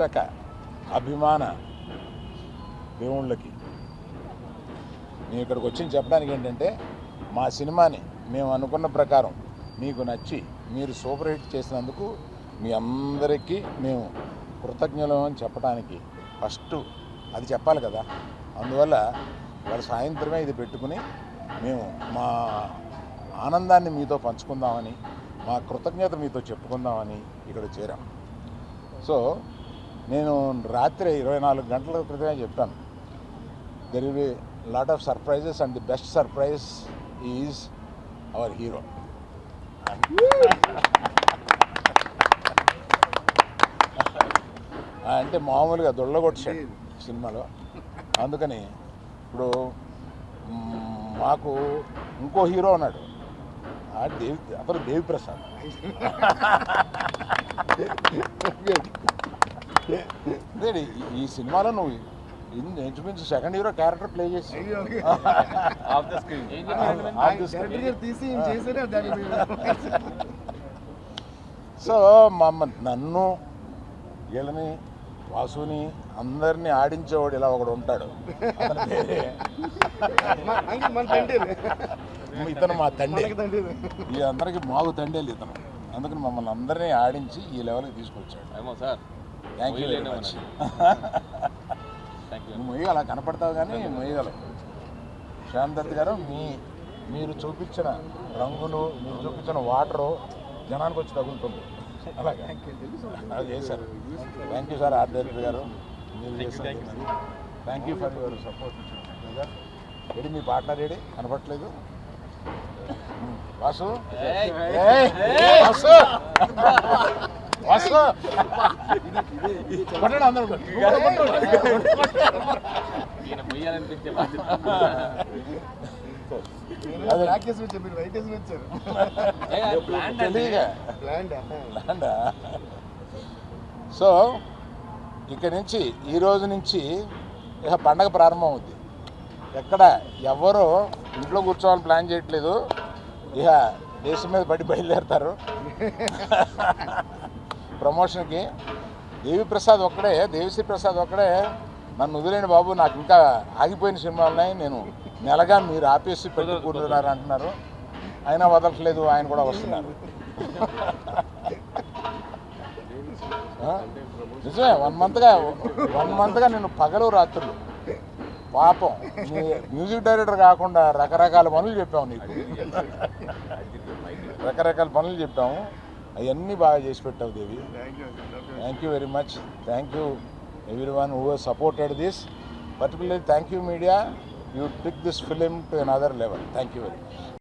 ప్రేక్షక అభిమాన దేవుళ్ళకి మేము ఇక్కడికి వచ్చి చెప్పడానికి ఏంటంటే మా సినిమాని మేము అనుకున్న ప్రకారం మీకు నచ్చి మీరు సూపర్ హిట్ చేసినందుకు మీ అందరికీ మేము కృతజ్ఞులం అని చెప్పడానికి ఫస్ట్ అది చెప్పాలి కదా. అందువల్ల వాళ్ళ సాయంత్రమే ఇది పెట్టుకుని మేము మా ఆనందాన్ని మీతో పంచుకుందామని, మా కృతజ్ఞత మీతో చెప్పుకుందామని ఇక్కడ చేరాం. సో నేను రాత్రి 24 గంటల క్రితమే చెప్పాను, there will be lot of surprises and the best surprise is our hero. అంటే మామూలుగా దొళ్ళగొట్టాడు సినిమాలో. అందుకని ఇప్పుడు మాకు ఇంకో హీరో ఉన్నాడు, అతను దేవి ప్రసాద్. ఈ సినిమాలో నువ్వు ఇంచుమించు సెకండ్ హీరో క్యారెక్టర్ ప్లే చేసి సో నన్ను వీళ్ళని వాసుని అందరినీ ఆడించేవాడు ఇలా ఒకడు ఉంటాడు. ఇతను మా తండ్రి, ఈ అందరికి మాకు తండ్రి ఇతను. అందుకని మమ్మల్ని అందరినీ ఆడించి ఈ లెవెల్కి తీసుకొచ్చాడు. Thank you very much. నువ్వు మొయ్యగల కనపడతావు కానీ మొయ్యగలవు. శ్యామ్ దత్ గారు మీరు చూపించిన రంగులు, మీరు చూపించిన వాటరు జనానికి వచ్చి తగులుతుంది. అలాగే అది చేశారు. Thank you sir art director గారు, మీరు చేశారు. Thank you for your support. AD me partner AD కనపడట్లేదు? వాసు వాసు వాసు కొట్టండి అందరూ. సో ఇక్కడి నుంచి ఈ రోజు నుంచి ఇక పండగ ప్రారంభం అవుద్ది. ఎక్కడ ఎవరు ఇంట్లో కూర్చోవాలని ప్లాన్ చేయట్లేదు, ఇక దేశం మీద పడి బయలుదేరుతారు ప్రమోషన్కి. దేవిశ్రీ ప్రసాద్ ఒక్కడే నన్ను వదిలేండి బాబు, నాకు ఇంకా ఆగిపోయిన సినిమాలు ఉన్నాయి, నేను నెలగా మీరు ఆపేసి పెట్టుకుంటున్నారు అంటున్నారు. అయినా వదలట్లేదు, ఆయన కూడా వస్తున్నారు. నిజమే, 1 మంత్గా నేను పగలు రాత్రులు పాపం మ్యూజిక్ డైరెక్టర్ కాకుండా రకరకాల పనులు చెప్పాము నీకు, రకరకాల పనులు చెప్పాము. అవన్నీ బాగా చేసి పెట్టావు Devi. Thank you very much. Thank you everyone who has supported this. Particularly thank you media, you took this film to another level. Thank you very much.